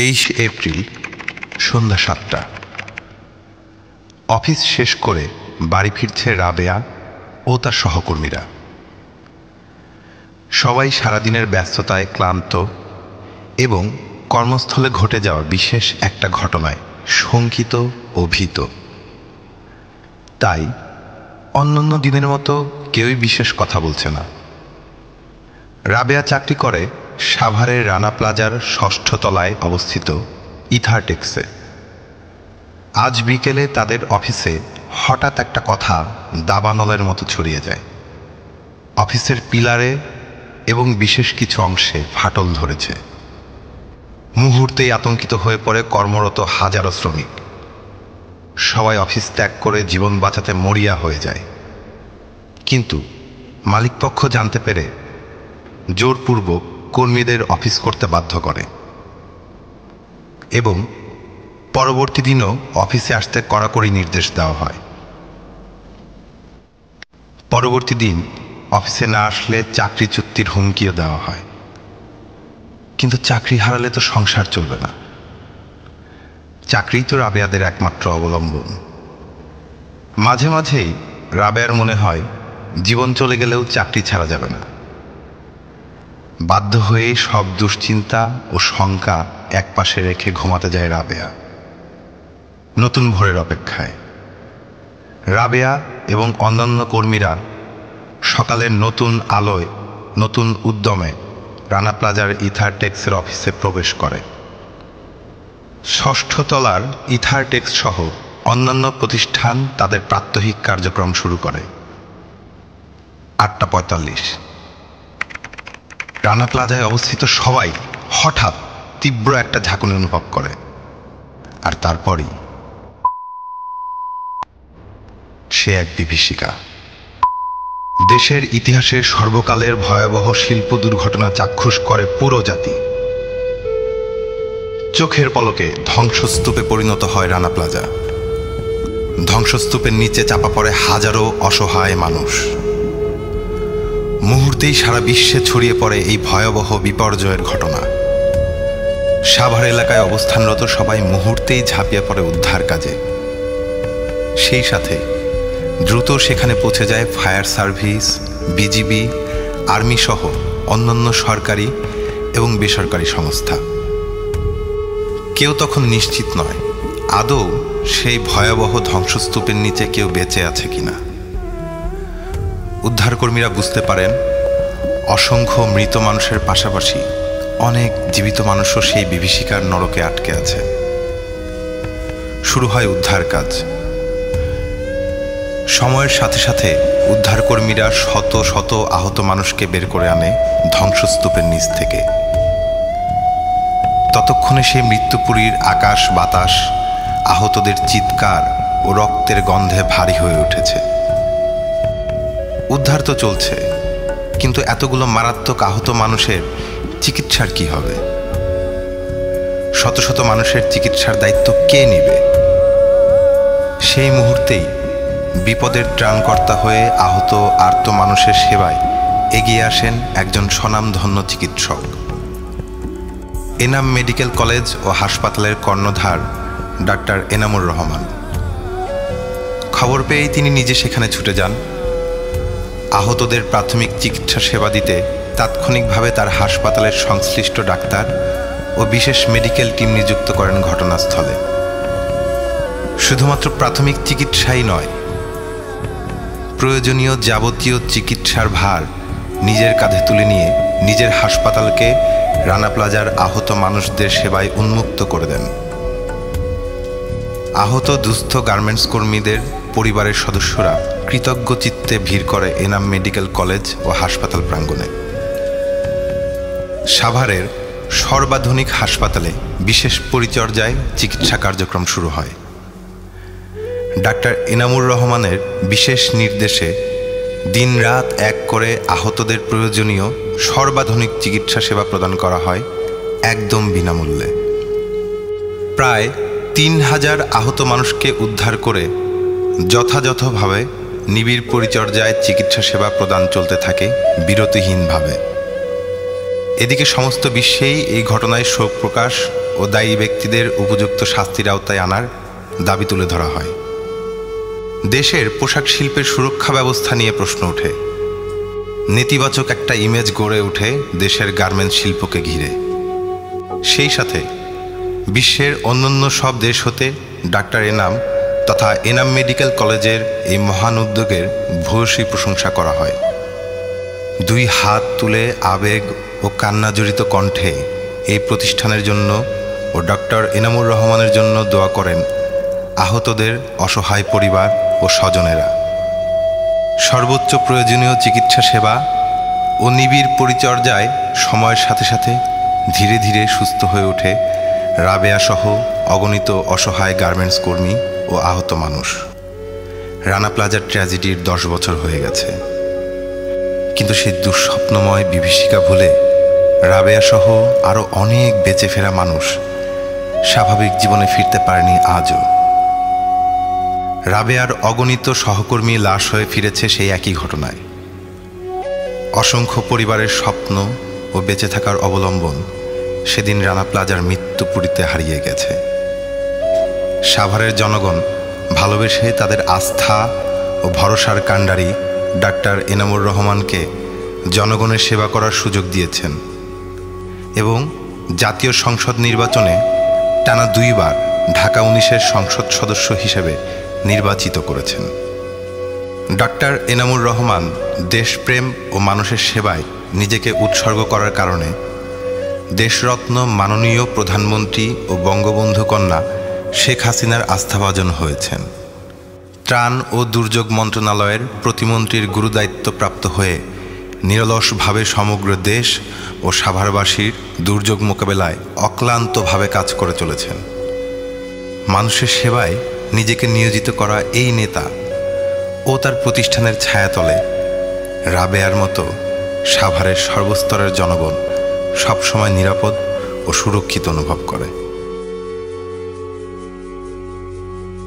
23 April সন্ধ্যা 7টা। Office শেষ করে বাড়ি ফিরছে রাবেয়া ও তার সহকর্মীরা। সবাই সারাদিনের ব্যস্ততায় ক্লান্ত এবং কর্মস্থলে ঘটে যাওয়া বিশেষ একটা ঘটনায় শঙ্কিত ও ভীত। তাই অন্যান্য দিনের মতো কেউই বিশেষ কথা বলছে না। রাবেয়া চাকরি করে সাভারের রানা প্লাজার 6ষ্ঠ তলায় অবস্থিত ইথারটেক্সে। আজ বিকেলে তাদের অফিসে হঠাৎ একটা কথা দাবানলের মতো ছড়িয়ে যায়। অফিসের পিলারে এবং বিশেষ কিছু অংশে ফাটল ধরেছে। মুহূর্তেই আতঙ্কিত হয়ে পড়ে কর্মরত হাজারো শ্রমিক। সবাই অফিস ত্যাগ করে জীবন বাঁচাতে মরিয়া হয়ে যায়। কিন্তু মালিকপক্ষ জানতে পেরে জোরপূর্বক কর্মীদের অফিস করতে বাধ্য করে এবং পরবর্তী দিনও অফিসে আসতে কড়াকড়ি নির্দেশ দেওয়া হয়। পরবর্তী দিন অফিসে না আসলে চাকরি চুক্তির হুমকিও দেওয়া হয়। কিন্তু চাকরি হারালে তো সংসার চলবে না। চাকরিই তো রাবেয়াদের একমাত্র অবলম্বন। মাঝে মাঝেই রাবেয়ার মনে হয় জীবন চলে গেলেও চাকরি ছাড়া যাবে না। বাধ্য হয়ে সব দুশ্চিন্তা ও শঙ্কা একপাশে রেখে ঘুমাতে যায় রাবেয়া, নতুন ভোরের অপেক্ষায়। রাবেয়া এবং অন্যান্য কর্মীরা সকালের নতুন আলোয় নতুন উদ্যমে রানা প্লাজার ইথারটেক্সের অফিসে প্রবেশ করে। 6ষ্ঠ তলার ইথারটেক্স সহ অন্যান্য প্রতিষ্ঠান তাদের প্রাত্যহিক কার্যক্রম শুরু করে। 8:45। রানা প্লাজায় অবস্থিত সবাই হঠাৎ তীব্র একটা ঝাঁকুনি অনুভব করে। আর তারপরই সে এক বিভীষিকা। দেশের ইতিহাসে সর্বকালের ভয়াবহ শিল্প দুর্ঘটনা চাক্ষুষ করে পুরো জাতি। চোখের পলকে ধ্বংসস্তূপে পরিণত হয় রানা প্লাজা। ধ্বংসস্তূপের নিচে চাপা পড়ে হাজারো অসহায় মানুষ। মুহূর্তেই সারা বিশ্বে ছড়িয়ে পড়ে এই ভয়াবহ বিপর্যয়ের ঘটনা। সাভার এলাকায় অবস্থানরত সবাই মুহূর্তেই ঝাঁপিয়ে পড়ে উদ্ধার কাজে। সেই সাথে দ্রুত সেখানে পৌঁছে যায় ফায়ার সার্ভিস, বিজিবি, আর্মি সহ অন্যান্য সরকারি এবং বেসরকারি সংস্থা। কেউ তখন নিশ্চিত নয় আদৌ সেই ভয়াবহ ধ্বংসস্তূপের নিচে কেউ বেঁচে আছে কিনা। উদ্ধারকর্মীরা বুঝতে পারেন অসংখ্য মৃত মানুষের পাশাপাশি অনেক জীবিত মানুষও সেই বিভীষিকার নরকে আটকে আছে। শুরু হয় উদ্ধার কাজ। সময়ের সাথে সাথে উদ্ধারকর্মীরা শত শত আহত মানুষকে বের করে আনে ধ্বংসস্তূপের নিচ থেকে। ততক্ষণে সেই মৃত্যুপুরীর আকাশ বাতাস আহতদের চিৎকার ও রক্তের গন্ধে ভারী হয়ে উঠেছে। উদ্ধার তো চলছে, কিন্তু এতগুলো মারাত্মক আহত মানুষের চিকিৎসার কি হবে? শত শত মানুষের চিকিৎসার দায়িত্ব কে নেবে? সেই মুহূর্তেই বিপদের ত্রাণকর্তা হয়ে আহত আর্ত মানুষের সেবায় এগিয়ে আসেন একজন স্বনামধন্য চিকিৎসক। এনাম মেডিকেল কলেজ ও হাসপাতালের কর্ণধার ডাক্তার এনামুর রহমান। খবর পেয়েই তিনি নিজে সেখানে ছুটে যান। আহতদের প্রাথমিক চিকিৎসা সেবা দিতে তাৎক্ষণিকভাবে তার হাসপাতালের সংশ্লিষ্ট ডাক্তার ও বিশেষ মেডিকেল টিম নিযুক্ত করেন ঘটনাস্থলে। শুধুমাত্র প্রাথমিক চিকিৎসাই নয়, প্রয়োজনীয় যাবতীয় চিকিৎসার ভার নিজের কাঁধে তুলে নিয়ে নিজের হাসপাতালকে রানা প্লাজার আহত মানুষদের সেবায় উন্মুক্ত করে দেন। আহত দুস্থ গার্মেন্টস কর্মীদের পরিবারের সদস্যরা কৃতজ্ঞ চিত্তে ভিড় করে এনাম মেডিকেল কলেজ ও হাসপাতাল প্রাঙ্গণে। সাভারের সর্বাধুনিক হাসপাতালে বিশেষ পরিচর্যায় চিকিৎসা কার্যক্রম শুরু হয়। ডাক্তার এনামুর রহমানের বিশেষ নির্দেশে দিনরাত এক করে আহতদের প্রয়োজনীয় সর্বাধুনিক চিকিৎসা সেবা প্রদান করা হয় একদম বিনামূল্যে। প্রায় 3000 আহত মানুষকে উদ্ধার করে যথাযথভাবে নিবিড় পরিচর্যায় চিকিৎসা সেবা প্রদান চলতে থাকে বিরতিহীনভাবে। এদিকে সমস্ত বিশ্বেই এই ঘটনায় শোক প্রকাশ ও দায়ী ব্যক্তিদের উপযুক্ত শাস্তির আওতায় আনার দাবি তুলে ধরা হয়। দেশের পোশাক শিল্পের সুরক্ষা ব্যবস্থা নিয়ে প্রশ্ন ওঠে। নেতিবাচক একটা ইমেজ গড়ে ওঠে দেশের গার্মেন্টস শিল্পকে ঘিরে। সেই সাথে বিশ্বের অন্যান্য সব দেশ হতে ডাক্তার এনাম তথা এনাম মেডিকেল কলেজের এই মহান উদ্যোগের ভূয়সী প্রশংসা করা হয়। দুই হাত তুলে আবেগ ও কান্নাজড়িত কণ্ঠে এই প্রতিষ্ঠানের জন্য ও ডক্টর এনামুর রহমানের জন্য দোয়া করেন আহতদের অসহায় পরিবার ও স্বজনেরা। সর্বোচ্চ প্রয়োজনীয় চিকিৎসা সেবা ও নিবিড় পরিচর্যায় সময়ের সাথে সাথে ধীরে ধীরে সুস্থ হয়ে ওঠে রাবেয়া সহ অগণিত অসহায় গার্মেন্টস কর্মী ও আহত মানুষ। রানা প্লাজার ট্র্যাজেডির 10 বছর হয়ে গেছে, কিন্তু সেই দুঃস্বপ্নময় বিভীষিকা ভুলে রাবেয়া সহ আরও অনেক বেঁচে ফেরা মানুষ স্বাভাবিক জীবনে ফিরতে পারেনি আজও। রাবেয়ার অগণিত সহকর্মী লাশ হয়ে ফিরেছে সেই একই ঘটনায়। অসংখ্য পরিবারের স্বপ্ন ও বেঁচে থাকার অবলম্বন সেদিন রানা প্লাজার মৃত্যুপুরীতে হারিয়ে গেছে। সাভারের জনগণ ভালোবেসে তাদের আস্থা ও ভরসার কাণ্ডারি ডাক্তার এনামুর রহমানকে জনগণের সেবা করার সুযোগ দিয়েছেন এবং জাতীয় সংসদ নির্বাচনে টানা 2 বার ঢাকা 19-এর সংসদ সদস্য হিসেবে নির্বাচিত করেছেন। ডাক্তার এনামুর রহমান দেশপ্রেম ও মানুষের সেবায় নিজেকে উৎসর্গ করার কারণে দেশরত্ন মাননীয় প্রধানমন্ত্রী ও বঙ্গবন্ধু কন্যা শেখ হাসিনার আস্থাভাজন হয়েছেন। ত্রাণ ও দুর্যোগ মন্ত্রণালয়ের প্রতিমন্ত্রীর গুরুদায়িত্বপ্রাপ্ত হয়ে নিরলসভাবে সমগ্র দেশ ও সাভারবাসীর দুর্যোগ মোকাবেলায় অক্লান্তভাবে কাজ করে চলেছেন। মানুষের সেবায় নিজেকে নিয়োজিত করা এই নেতা ও তার প্রতিষ্ঠানের ছায়াতলে রাবেয়ার মতো সাভারের সর্বস্তরের জনগণ সবসময় নিরাপদ ও সুরক্ষিত অনুভব করে।